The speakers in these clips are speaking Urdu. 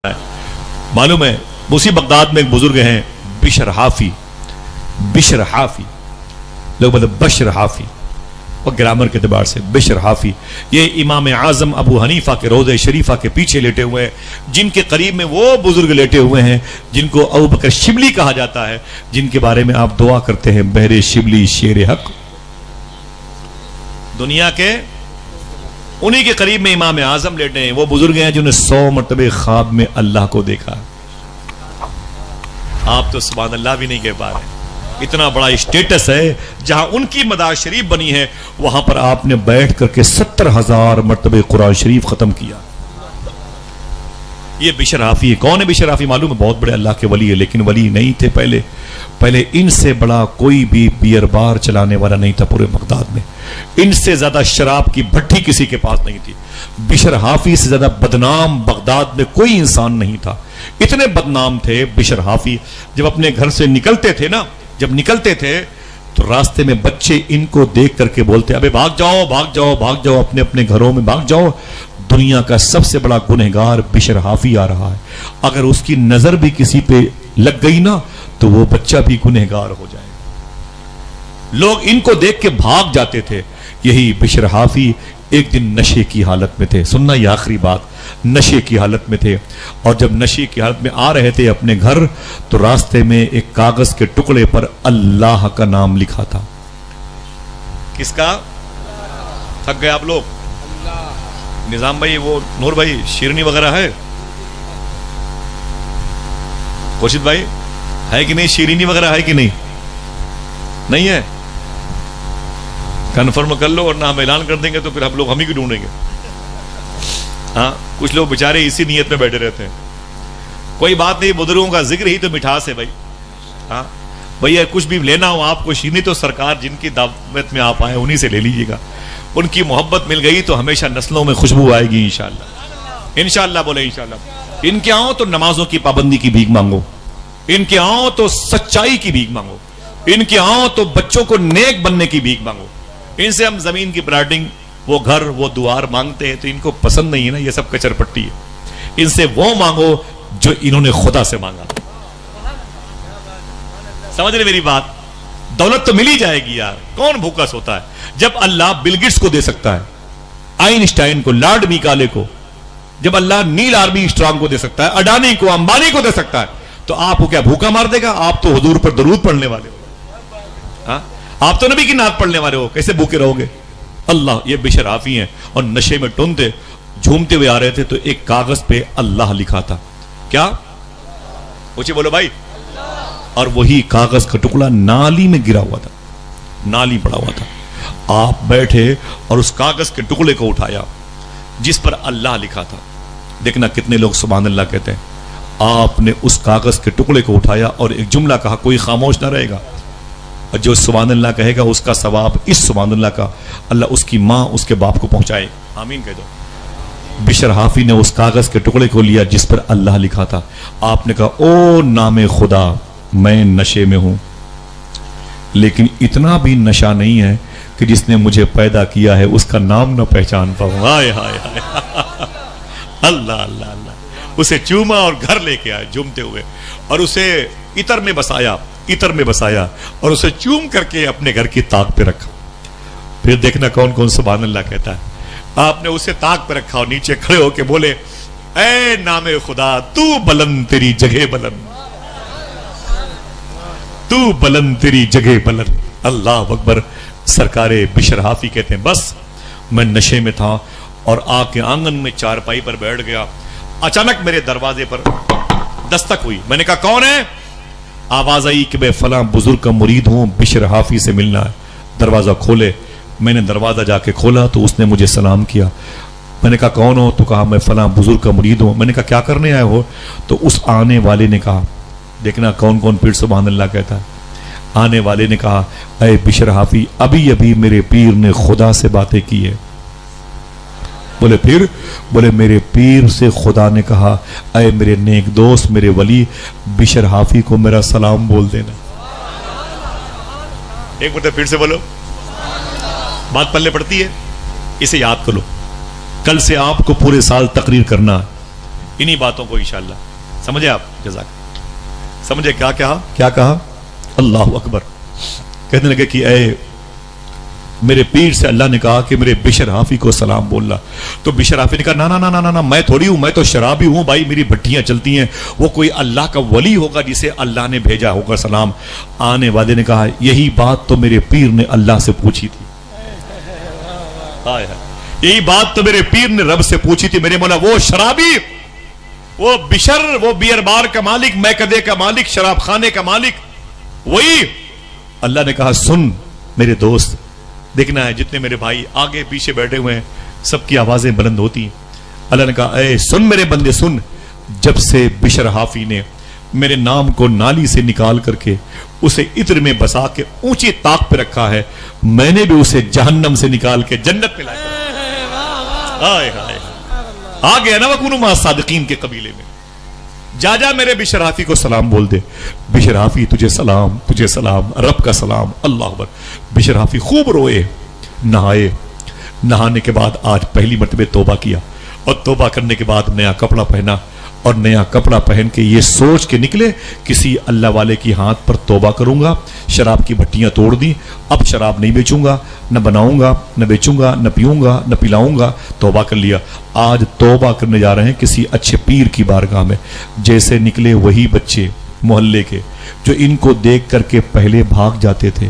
معلوم ہے موسی بغداد میں ایک بزرگ ہیں بشر حافی لوگ بولتے بشر حافی اور گرامر کے اعتبار سے بشر حافی، یہ امام اعظم ابو حنیفہ کے روضہ شریفہ کے پیچھے لیٹے ہوئے ہیں، جن کے قریب میں وہ بزرگ لیٹے ہوئے ہیں جن کو ابو بکر شبلی کہا جاتا ہے، جن کے بارے میں آپ دعا کرتے ہیں بہر شبلی شیر حق۔ دنیا کے انہی کے قریب میں امام اعظم لیٹے ہیں، وہ بزرگ ہیں جنہوں نے 100 مرتبہ خواب میں اللہ کو دیکھا۔ آپ تو سبحان اللہ بھی نہیں کہہ پا رہے، اتنا بڑا اسٹیٹس ہے۔ جہاں ان کی مدار شریف بنی ہے وہاں پر آپ نے بیٹھ کر کے 70,000 مرتبہ قرآن شریف ختم کیا۔ یہ بشر حافی ہے۔ کون ہے بشر حافی؟ معلوم ہے بہت بڑے اللہ کے ولی ہے، لیکن ولی نہیں تھے پہلے ان سے بڑا کوئی بھی بیئر بار چلانے والا نہیں تھا پورے بغداد میں، ان سے زیادہ شراب کی بھٹی کسی کے پاس نہیں تھی۔ بشر حافی سے زیادہ بدنام بغداد میں کوئی انسان نہیں تھا، اتنے بدنام تھے بشر حافی۔ جب اپنے گھر سے نکلتے تھے نا، جب نکلتے تھے تو راستے میں بچے ان کو دیکھ کر کے بولتے ابے بھاگ جاؤ اپنے اپنے گھروں میں بھاگ جاؤ، دنیا کا سب سے بڑا گنہگار بشر حافی آ رہا ہے، اگر اس کی نظر بھی کسی پہ لگ گئی نا تو وہ بچہ بھی گنہگار ہو جائے گا۔ لوگ ان کو دیکھ کے بھاگ جاتے تھے۔ یہی بشر حافی ایک دن نشے کی حالت میں تھے، سننا یہ آخری بات، نشے کی حالت میں تھے، اور جب نشے کی حالت میں آ رہے تھے اپنے گھر تو راستے میں ایک کاغذ کے ٹکڑے پر اللہ کا نام لکھا تھا۔ کس کا؟ تھک گئے آپ لوگ؟ نظام بھائی، وہ نور بھائی، شیرنی وغیرہ ہے؟ خورشید بھائی ہے کہ نہیں؟ شیرینی وغیرہ ہے کہ نہیں؟ نہیں ہے؟ کنفرم کر لو، اور نہ ہم اعلان کر دیں گے تو پھر ہم لوگ ہم ہی کو ڈھونڈیں گے۔ ہاں، کچھ لوگ بیچارے اسی نیت میں بیٹھے رہتے ہیں۔ کوئی بات نہیں، بزرگوں کا ذکر ہی تو مٹھاس ہے بھائی۔ ہاں بھیا، کچھ بھی لینا ہو آپ کو شیرنی تو سرکار جن کی دعوت میں آپ آئے انہی سے لے لیجیے گا، ان کی محبت مل گئی تو ہمیشہ نسلوں میں خوشبو آئے گی انشاءاللہ۔ انشاءاللہ بولے انشاءاللہ۔ ان کے آؤ تو نمازوں کی پابندی کی بھیک مانگو، ان کے آؤ تو سچائی کی بھیک مانگو، ان کے آؤ تو بچوں کو نیک بننے کی بھیک مانگو۔ ان سے ہم زمین کی پلاٹنگ، وہ گھر، وہ دوار مانگتے ہیں تو ان کو پسند نہیں ہے نا، یہ سب کچر پٹی ہے۔ ان سے وہ مانگو جو انہوں نے خدا سے مانگا۔ سمجھ رہے میری بات؟ دولت تو مل ہی جائے گی یار، کون بھوکا سوتا ہے؟ جب اللہ بل گیٹس کو دے سکتا ہے، آئنسٹائن کو، لارڈ میکالے کو، جب اللہ نیل آرمی اسٹرانگ کو دے سکتا ہے، اڈانی کو، امبانی کو دے سکتا ہے، تو آپ کو کیا بھوکا مار دے گا؟ آپ تو حضور پر درود پڑھنے والے ہو، ہاں آپ تو نبی کی نعت پڑھنے والے ہو، کیسے بھوکے رہو گے؟ اللہ، یہ بشر حافی ہیں اور نشے میں ٹن تھے، جھومتے ہوئے آ رہے تھے تو ایک کاغذ پہ اللہ لکھا تھا۔ کیا؟ پوچھے بولو بھائی۔ اور وہی کاغذ کا ٹکڑا نالی میں گرا ہوا تھا، نالی پڑا ہوا تھا۔ آپ بیٹھے اور اس کاغذ کے ٹکڑے کو اٹھایا جس پر اللہ لکھا تھا۔ دیکھنا کتنے لوگ سبحان اللہ کہتے ہیں۔ آپ نے اس کاغذ کے ٹکڑے کو اٹھایا اور ایک جملہ کہا، کوئی خاموش نہ رہے گا، اور جو سبحان اللہ کہے گا اس کا ثواب اس سبحان اللہ کا اللہ اس کی ماں اس کے باپ کو پہنچائے۔ آمین کہہ دو۔ بشر حافی نے اس کاغذ کے ٹکڑے کو لیا جس پر اللہ لکھا تھا۔ آپ نے کہا، او نام خدا، میں نشے میں ہوں، لیکن اتنا بھی نشہ نہیں ہے کہ جس نے مجھے پیدا کیا ہے اس کا نام نہ پہچان پاؤں۔ ہائے ہائے ہائے، اللہ اللہ اللہ۔ اسے چوما اور گھر لے کے آئے جھومتے ہوئے، اور اسے عطر میں بسایا اور اسے چوم کر کے اپنے گھر کی طاق پہ رکھا۔ پھر دیکھنا کون کون سبحان اللہ کہتا ہے۔ آپ نے اسے طاق پہ رکھا اور نیچے کھڑے ہو کے بولے، اے نام خدا، تو بلند تیری جگہ بلند، تو بلند تیری جگہ بلند۔ اللہ اکبر۔ سرکار بشر حافی کہتے ہیں، بس میں نشے میں تھا اور آ کے آنگن میں چارپائی پر بیٹھ گیا، اچانک میرے دروازے پر دستک ہوئی۔ میں نے کہا کون ہے؟ آواز آئی کہ میں فلاں بزرگ کا مرید ہوں، بشر حافی سے ملنا ہے۔ دروازہ کھولے، میں نے دروازہ جا کے کھولا تو اس نے مجھے سلام کیا۔ میں نے کہا کون ہو؟ تو کہا میں فلاں بزرگ کا مرید ہوں۔ میں نے کہا کیا کرنے آئے ہو؟ تو اس آنے والے نے کہا، دیکھنا کون کون پھر سبحان اللہ کہتا ہے۔ آنے والے نے کہا، اے بشر حافی، ابھی میرے پیر نے خدا سے باتیں کی ہے۔ بولے پھر؟ بولے میرے پیر سے خدا نے کہا، اے میرے نیک دوست، میرے ولی بشر حافی کو میرا سلام بول دینا۔ ایک مرتبہ پھر سے بولو، بات پلے پڑتی ہے، اسے یاد کرو۔ کل سے آپ کو پورے سال تقریر کرنا ہے، انہی باتوں کو انشاءاللہ سمجھے آپ. جزاک سمجھے کیا کہا اللہ اکبر. کہنے لگے کہ اے میرے پیر سے اللہ نے کہا کہ میرے بشر حافی کو سلام بولنا. تو بشر حافی نے کہا نا میں تھوڑی ہوں, میں تو شرابی ہوں بھائی, میری بھٹیاں چلتی ہیں, وہ کوئی اللہ کا ولی ہوگا جسے اللہ نے بھیجا ہوگا سلام. آنے والے نے کہا یہی بات تو میرے پیر نے اللہ سے پوچھی تھی, یہی بات تو میرے پیر نے رب سے پوچھی تھی. میرے مولا وہ شرابی, وہ بشر, وہ بیئر بار کا مالک, میکدے کا مالک, شراب خانے کا مالک, وہی. اللہ نے کہا سن میرے دوست, دیکھنا ہے جتنے میرے بھائی آگے پیچھے بیٹھے ہوئے ہیں سب کی آوازیں بلند ہوتی ہیں. اللہ نے کہا اے سن میرے بندے سن, جب سے بشر حافی نے میرے نام کو نالی سے نکال کر کے اسے عطر میں بسا کے اونچی طاق پہ رکھا ہے, میں نے بھی اسے جہنم سے نکال کے جنت پہ لایا. آ گیا نا وکونوا مع الصادقین کے قبیلے میں. جا میرے بشر حافی کو سلام بول دے. بشر حافی تجھے سلام, تجھے سلام, رب کا سلام. اللہ اکبر. بشر حافی خوب روئے, نہائے. نہانے کے بعد آج پہلی مرتبہ توبہ کیا, اور توبہ کرنے کے بعد نیا کپڑا پہنا, اور نیا کپڑا پہن کے یہ سوچ کے نکلے کسی اللہ والے کی ہاتھ پر توبہ کروں گا. شراب کی بھٹیاں توڑ دی, اب شراب نہیں بیچوں گا, نہ بناؤں گا, نہ بیچوں گا, نہ پیوں گا, نہ پلاؤں گا. توبہ کر لیا. آج توبہ کرنے جا رہے ہیں کسی اچھے پیر کی بارگاہ میں. جیسے نکلے وہی بچے محلے کے جو ان کو دیکھ کر کے پہلے بھاگ جاتے تھے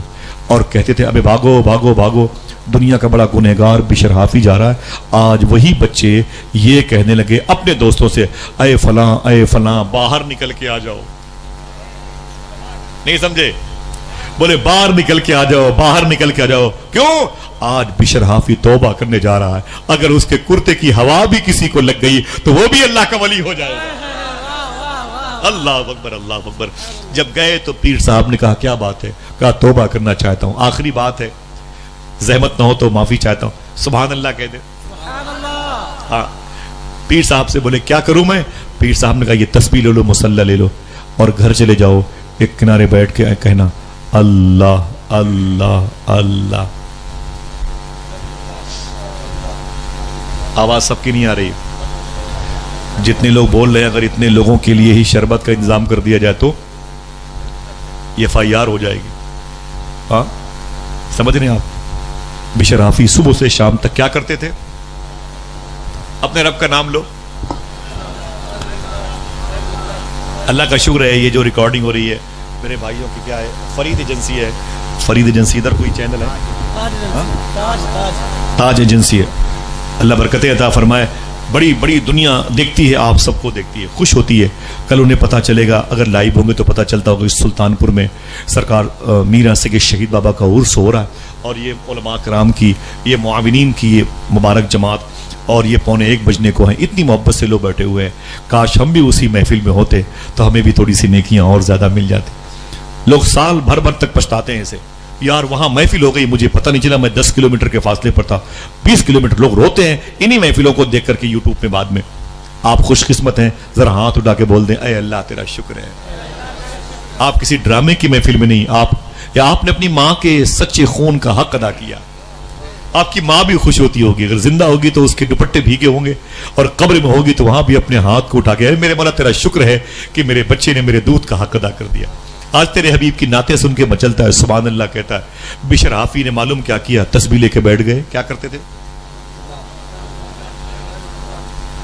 اور کہتے تھے ابے بھاگو بھاگو بھاگو, دنیا کا بڑا گنہگار بشر حافی جا رہا ہے. آج وہی بچے یہ کہنے لگے اپنے دوستوں سے اے فلاں باہر نکل کے آ جاؤ. نہیں سمجھے؟ بولے باہر نکل کے آ جاؤ, باہر نکل کے آ جاؤ. کیوں؟ آج بشر حافی توبہ کرنے جا رہا ہے. اگر اس کے کرتے کی ہوا بھی کسی کو لگ گئی تو وہ بھی اللہ کا ولی ہو جائے گا. اللہ اکبر, اللہ اکبر. جب گئے تو پیر صاحب نے کہا کیا بات ہے؟ کہا توبہ کرنا چاہتا ہوں, آخری بات ہے, زحمت نہ ہو تو معافی چاہتا ہوں. سبحان اللہ کہہ دے. ہاں. پیر صاحب سے بولے کیا کروں میں؟ پیر صاحب نے کہا یہ تسبیح لے لو, مصلی لے لو, اور گھر چلے جاؤ, ایک کنارے بیٹھ کے کہنا اللہ اللہ اللہ. آواز سب کی نہیں آ رہی. جتنے لوگ بول رہے ہیں اگر اتنے لوگوں کے لیے ہی شربت کا انتظام کر دیا جائے تو یہ FIR ہو جائے گی. ہاں سمجھ رہے ہیں آپ؟ بشر حافی صبح سے شام تک کیا کرتے تھے؟ اپنے رب کا نام لو. اللہ کا شکر ہے یہ جو ریکارڈنگ ہو رہی ہے میرے بھائیوں کی کیا ہے, فرید ایجنسی ہے. فرید ایجنسی ادھر کوئی چینل ہے؟ تاج ایجنسی ہے. اللہ برکتیں عطا فرمائے. بڑی بڑی دنیا دیکھتی ہے, آپ سب کو دیکھتی ہے, خوش ہوتی ہے. کل انہیں پتہ چلے گا, اگر لائیو ہوں گے تو پتہ چلتا ہوگا, اس سلطان پور میں سرکار میرا سے کے شہید بابا کا عرس ہو رہا ہے, اور یہ علماء کرام کی, یہ معاونین کی یہ مبارک جماعت, اور یہ 12:45 بجنے کو ہیں. اتنی محبت سے لوگ بیٹھے ہوئے ہیں. کاش ہم بھی اسی محفل میں ہوتے تو ہمیں بھی تھوڑی سی نیکیاں اور زیادہ مل جاتی. لوگ سال بھر تک پچھتاتے ہیں اسے, یار وہاں محفل ہو گئی, مجھے پتہ نہیں چلا, میں 10 کلومیٹر کے فاصلے پر تھا, 20 کلومیٹر. لوگ روتے ہیں انہی محفلوں کو دیکھ کر کے یوٹیوب میں بعد میں. آپ خوش قسمت ہیں, ذرا ہاتھ اٹھا کے بول دیں اے اللہ تیرا شکر ہے. آپ کسی ڈرامے کی محفل میں نہیں, آپ نے اپنی ماں کے سچے خون کا حق ادا کیا. آپ کی ماں بھی خوش ہوتی ہوگی, اگر زندہ ہوگی تو اس کے دوپٹے بھیگے ہوں گے, اور قبر میں ہوگی تو وہاں بھی اپنے ہاتھ کو اٹھا کے اے میرے مولا تیرا شکر ہے کہ میرے بچے نے میرے دودھ کا حق ادا کر دیا. آج تیرے حبیب کی نعتیں سن کے مچلتا ہے, سبحان اللہ کہتا ہے. بشر حافی نے معلوم کیا کیا, تسبیح لے کے بیٹھ گئے. کیا کرتے تھے؟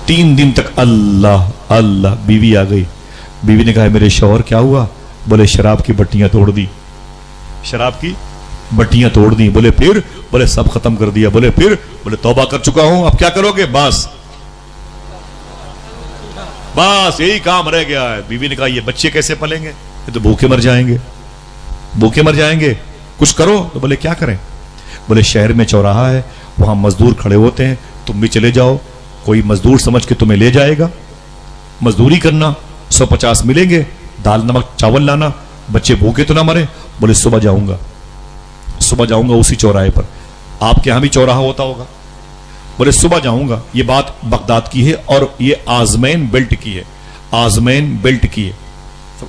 3 دن تک اللہ اللہ. بیوی آ گئی, بیوی نے کہا میرے شوہر کیا ہوا؟ بولے شراب کی بٹیاں توڑ دی. شراب کی بٹیاں توڑ دی. بولے پھر؟ بولے سب ختم کر دیا. بولے پھر؟ بولے توبہ کر چکا ہوں, اب کیا کرو گے؟ بس یہی کام رہ گیا ہے. بیوی نے کہا یہ بچے کیسے پلیں گے؟ یہ تو بھوکے مر جائیں گے, بھوکے مر جائیں گے, کچھ کرو. تو بولے کیا کریں؟ بولے شہر میں چوراہا ہے, وہاں مزدور کھڑے ہوتے ہیں, تم بھی چلے جاؤ, کوئی مزدور سمجھ کے تمہیں لے جائے گا, مزدوری کرنا, 150 ملیں گے, دال نمک چاول لانا, بچے بھوکے تو نہ مرے. بولے صبح جاؤں گا, صبح جاؤں گا اسی چوراہے پر. آپ کے ہاں بھی چوراہا ہوتا ہوگا. بولے صبح جاؤں گا. یہ بات بغداد کی ہے, اور یہ آزمین بیلٹ کی ہے, آزمین بیلٹ کی ہے.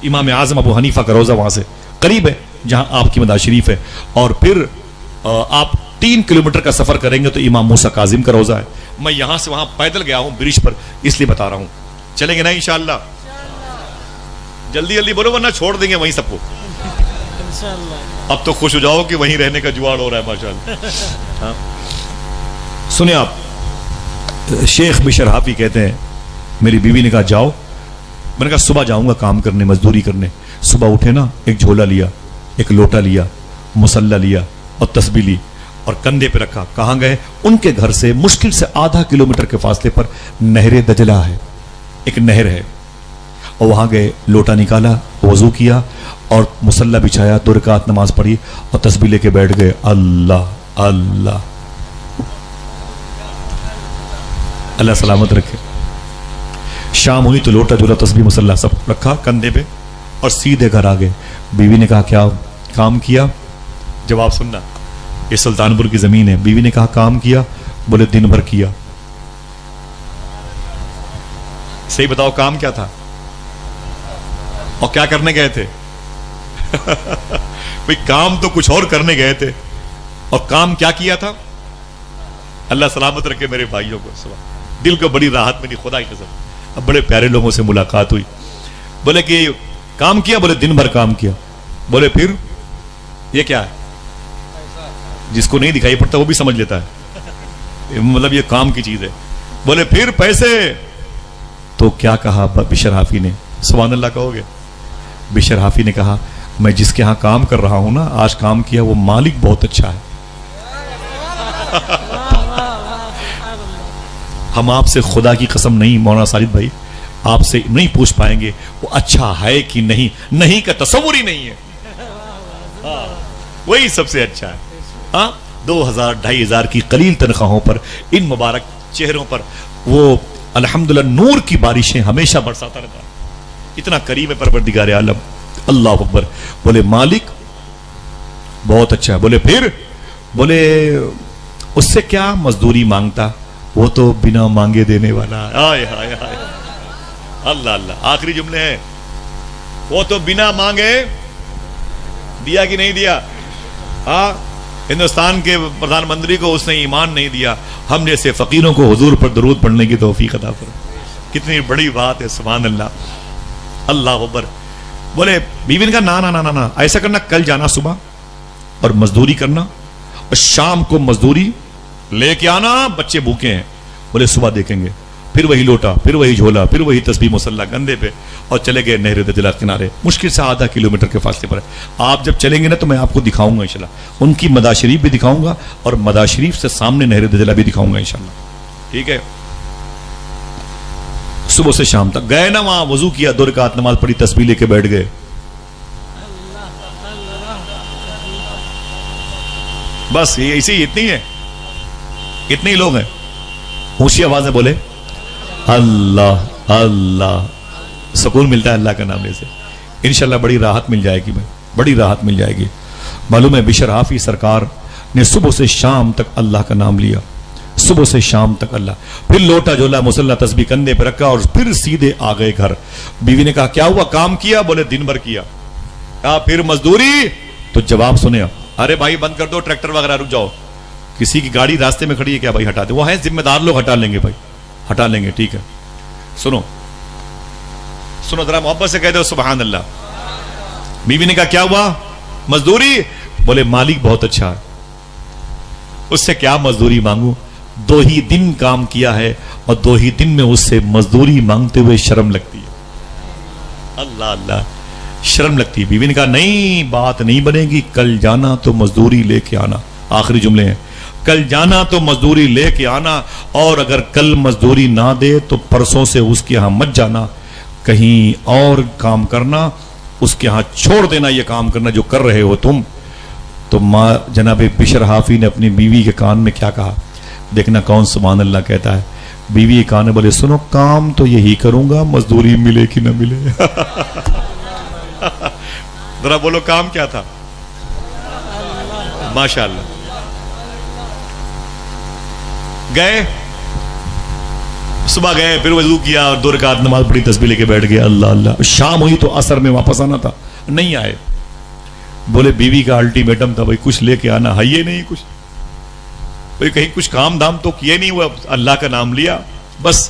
امام اعظم ابو حنیفہ کا روزہ وہاں سے قریب ہے جہاں آپ کی مدار شریف ہے, اور پھر آپ 3 کلومیٹر کا سفر کریں گے تو امام موسیٰ کاظم کا روزہ ہے. میں یہاں سے وہاں پیدل گیا ہوں برج پر, اس لیے بتا رہا ہوں. چلیں گے نا انشاءاللہ؟ جلدی جلدی بولو ورنہ چھوڑ دیں گے وہیں سب کو. اب تو خوش ہو جاؤ کہ وہیں رہنے کا جواڑ ہو رہا ہے ماشاءاللہ. سنیں آپ, شیخ بشر حافی کہتے ہیں میری بیوی نے کہا جاؤ. میں نے کہا صبح جاؤں گا کام کرنے, مزدوری کرنے. صبح اٹھے نا, ایک جھولا لیا, ایک لوٹا لیا, مصلی لیا اور تسبیح لی اور کندھے پہ رکھا. کہاں گئے؟ ان کے گھر سے مشکل سے آدھا کلومیٹر کے فاصلے پر نہر دجلہ ہے, ایک نہر ہے, اور وہاں گئے, لوٹا نکالا, وضو کیا اور مصلی بچھایا, 2 رکعت نماز پڑھی اور تسبیح لے کے بیٹھ گئے. اللہ اللہ اللہ سلامت رکھے. شام ہوئی تو لوٹا جھولا تسبیح مصلی سب رکھا کندھے پہ اور سیدھے گھر آ گئے. بیوی نے کہا کیا کام کیا؟ جواب سننا, یہ سلطان پور کی زمین ہے. بیوی نے کہا کام کیا؟ بولے دن بھر کیا. صحیح بتاؤ کام کیا تھا اور کیا کرنے گئے تھے؟ بھئی کام تو کچھ اور کرنے گئے تھے, اور کام کیا کیا تھا؟ اللہ سلامت رکھے میرے بھائیوں کو. دل کو بڑی راحت ملی, خدا کی قسم. اب بڑے پیارے لوگوں سے ملاقات ہوئی. بولے کہ کام کیا؟ بولے دن بھر کام کیا. بولے پھر یہ کیا ہے؟ جس کو نہیں دکھائی پڑتا وہ بھی سمجھ لیتا ہے, مطلب یہ کام کی چیز ہے. بولے پھر پیسے. تو کیا کہا بشر حافی نے؟ سبحان اللہ کہو گے؟ بشر حافی نے کہا میں جس کے ہاں کام کر رہا ہوں نا, آج کام کیا, وہ مالک بہت اچھا ہے. ہم آپ سے خدا کی قسم نہیں مولانا ساجد بھائی, آپ سے نہیں پوچھ پائیں گے وہ اچھا ہے کہ نہیں. نہیں کا تصور ہی نہیں ہے, وہی سب سے اچھا ہے. 2000 2500 کی قلیل تنخواہوں پر ان مبارک چہروں پر وہ الحمدللہ نور کی بارشیں ہمیشہ برساتا رہتا. اتنا کریم ہے پروردگار عالم. اللہ اکبر. بولے مالک بہت اچھا ہے. بولے پھر؟ بولے اس سے کیا مزدوری مانگتا, وہ تو بنا مانگے دینے والا. آئے ہائے ہائے, اللہ اللہ. آخری جملے ہیں, وہ تو بنا مانگے دیا کہ نہیں دیا. ہندوستان کے پردھان منتری کو اس نے ایمان نہیں دیا, ہم جیسے فقیروں کو حضور پر درود پڑھنے کی توفیق عطا فرمائے. کتنی بڑی بات ہے, سبحان اللہ. اللہ اکبر. بولے بیوی نے کہا نا نا نا نا, ایسا کرنا, کل جانا صبح اور مزدوری کرنا, اور شام کو مزدوری لے کے آنا, بچے بھوکے ہیں. بولے صبح دیکھیں گے. پھر وہی لوٹا, پھر وہی جھولا, پھر وہی تسبیح مصلی کندھے پہ, اور چلے گئے نہر دجلہ کنارے. مشکل سے آدھا کلومیٹر کے فاصلے پر ہے. آپ جب چلیں گے نا تو میں آپ کو دکھاؤں گا انشاءاللہ, ان کی مدار شریف بھی دکھاؤں گا اور مدار شریف سے سامنے نہر دجلہ بھی دکھاؤں گا انشاءاللہ. ٹھیک ہے. صبح سے شام تک گئے نا وہاں, وضو کیا, 2 رکعت نماز پڑھی, تسبیح لے کے بیٹھ گئے. بس یہ اسی اتنی ہے, اتنے ہی لوگ ہیں. اونچی آواز میں بولے اللہ اللہ. سکون ملتا ہے اللہ کا نام لے سے. انشاءاللہ بڑی راحت مل جائے گی, بڑی راحت مل جائے گی. معلوم ہے بشر حافی سرکار نے صبح سے شام تک اللہ کا نام لیا, صبح سے شام تک اللہ. پھر لوٹا جھولا مصلی تسبیح کندھے پہ رکھا اور پھر سیدھے آ گئے گھر. بیوی نے کہا کیا ہوا, کام کیا؟ بولے دن بھر کیا. کہا پھر مزدوری؟ تو جواب سنیا, ارے بھائی بند کر دو ٹریکٹر وغیرہ, رک جاؤ, کسی کی گاڑی راستے میں کھڑی ہے کیا بھائی ہٹا دے, وہ ہیں ذمہ دار لوگ, ہٹا لیں گے بھائی, ہٹا لیں گے. ٹھیک ہے. سنو سنو ذرا محبت سے کہہ دو سبحان اللہ. بیوی نے کہا کیا ہوا, مزدوری؟ بولے مالک بہت اچھا ہے, اس سے کیا مزدوری مانگوں, 2 ہی دن کام کیا ہے اور 2 ہی دن میں اس سے مزدوری مانگتے ہوئے شرم لگتی ہے. اللہ اللہ, شرم لگتی ہے. بیوی نے کہا نہیں, بات نہیں بنے گی, کل جانا تو مزدوری لے کے آنا. آخری جملے ہیں, کل جانا تو مزدوری لے کے آنا, اور اگر کل مزدوری نہ دے تو پرسوں سے اس کے ہاں مت جانا, کہیں اور کام کرنا, اس کے ہاں چھوڑ دینا یہ کام کرنا جو کر رہے ہو تم. تو ماں جناب بشر حافی نے اپنی بیوی کے کان میں کیا کہا, دیکھنا کون سبحان اللہ کہتا ہے. بیوی کے کان میں بولے سنو, کام تو یہی کروں گا, مزدوری ملے کہ نہ ملے. ذرا بولو کام کیا تھا. ماشاءاللہ. گئے, صبح گئے, پھر وضو کیا اور 2 رکعت نماز پڑھی, تسبیح لے کے بیٹھ گئے. اللہ اللہ. شام ہوئی تو عصر میں واپس آنا تھا, نہیں آئے. بولے بیوی کا الٹیمیٹم تھا, بھائی کچھ لے کے آنا ہے, یہ نہیں کچھ, بھائی کہیں کچھ کام دام تو کیے نہیں ہوا, اللہ کا نام لیا بس.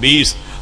20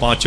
5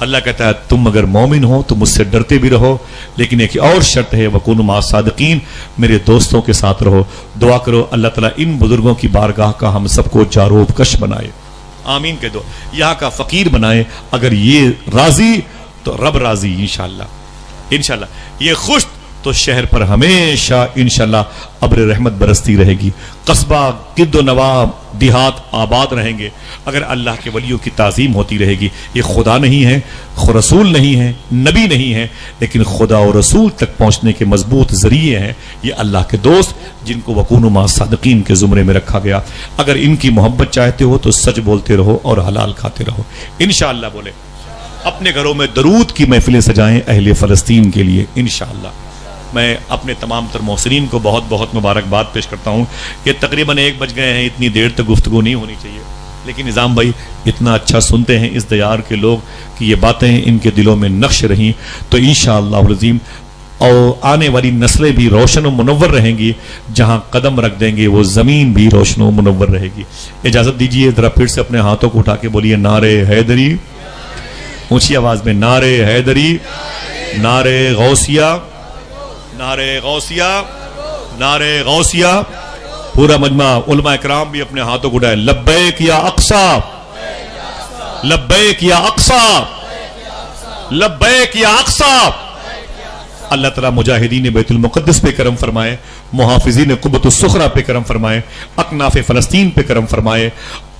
اللہ کہتا ہے تم اگر مومن ہو تو مجھ سے ڈرتے بھی رہو، لیکن ایک اور شرط ہے وَكُونُوا مَعَ الصَّادِقِينَ، میرے دوستوں کے ساتھ رہو۔ دعا کرو اللہ تعالیٰ ان بزرگوں کی بارگاہ کا ہم سب کو جاروب کش بنائے، آمین کہہ دو، یہاں کا فقیر بنائے۔ اگر یہ راضی تو رب راضی انشاءاللہ، انشاءاللہ یہ خوش تو شہر پر ہمیشہ انشاءاللہ ابر رحمت برستی رہے گی، قصبہ گد و نواح دیہات آباد رہیں گے اگر اللہ کے ولیوں کی تعظیم ہوتی رہے گی۔ یہ خدا نہیں ہے، رسول نہیں ہے، نبی نہیں ہے، لیکن خدا اور رسول تک پہنچنے کے مضبوط ذریعے ہیں یہ اللہ کے دوست، جن کو وَكُونُوا مَعَ الصَّادِقِينَ کے زمرے میں رکھا گیا۔ اگر ان کی محبت چاہتے ہو تو سچ بولتے رہو اور حلال کھاتے رہو انشاءاللہ۔ بولے اپنے گھروں میں درود کی محفلیں سجائیں اہل فلسطین کے لیے انشاءاللہ۔ میں اپنے تمام تر محسنین کو بہت بہت مبارکباد پیش کرتا ہوں کہ تقریباً 1 بج گئے ہیں، اتنی دیر تک گفتگو نہیں ہونی چاہیے، لیکن نظام بھائی اتنا اچھا سنتے ہیں اس دیار کے لوگ کہ یہ باتیں ان کے دلوں میں نقش رہیں، تو انشاءاللہ العظیم اور آنے والی نسلیں بھی روشن و منور رہیں گی، جہاں قدم رکھ دیں گے وہ زمین بھی روشن و منور رہے گی۔ اجازت دیجیے ذرا پھر سے اپنے ہاتھوں کو اٹھا کے بولیے نعرہ حیدری، اونچی آواز میں نعرہ حیدری، نعرہ غوثیہ، نعرہ غوثیہ، نعرہ غوثیہ۔ پورا مجمع علماء اکرام بھی اپنے ہاتھوں کو اٹھائے، لبیک یا اقصی، لبیک یا اقصی، لبیک یا اقصی۔ اللہ تعالیٰ مجاہدین بیت المقدس پہ کرم فرمائے، محافظین قبۃ الصخرہ پہ کرم فرمائے، اکناف فلسطین پہ کرم فرمائے،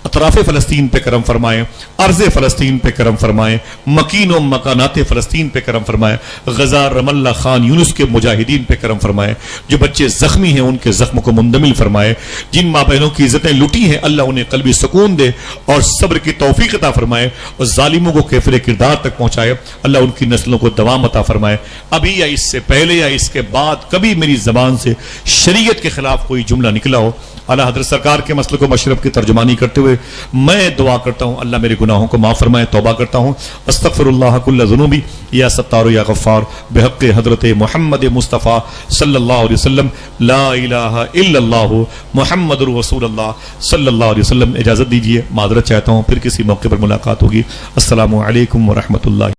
اطراف فلسطین پہ کرم فرمائے، ارض فلسطین پہ کرم فرمائے، مکین و مکانات فلسطین پہ کرم فرمائے، غزہ رم اللہ خان یونس کے مجاہدین پہ کرم فرمائے، جو بچے زخمی ہیں ان کے زخم کو مندمل فرمائے، جن ماں بہنوں کی عزتیں لٹی ہیں اللہ انہیں قلبی سکون دے اور صبر کی توفیق عطا فرمائے، اور ظالموں کو کیفر کردار تک پہنچائے، اللہ ان کی نسلوں کو دوام عطا فرمائے۔ ابھی یا اس سے پہلے یا اس کے بعد کبھی میری زبان سے شریعت کے خلاف کوئی جملہ نکلا ہو، اعلیٰ حضرت سرکار کے مسلک و مشرب کی ترجمانی کرتے ہوئے میں دعا کرتا ہوں اللہ میرے گناہوں کو معاف فرمائے، توبہ کرتا ہوں، استغفر اللہ کل ذنوبی یا ستار یا غفار بحق حضرت محمد مصطفیٰ صلی اللہ علیہ وسلم، لا الہ الا اللہ محمد رسول اللہ صلی اللہ علیہ وسلم۔ اجازت دیجیے، معذرت چاہتا ہوں، پھر کسی موقع پر ملاقات ہوگی۔ السلام علیکم ورحمۃ اللہ۔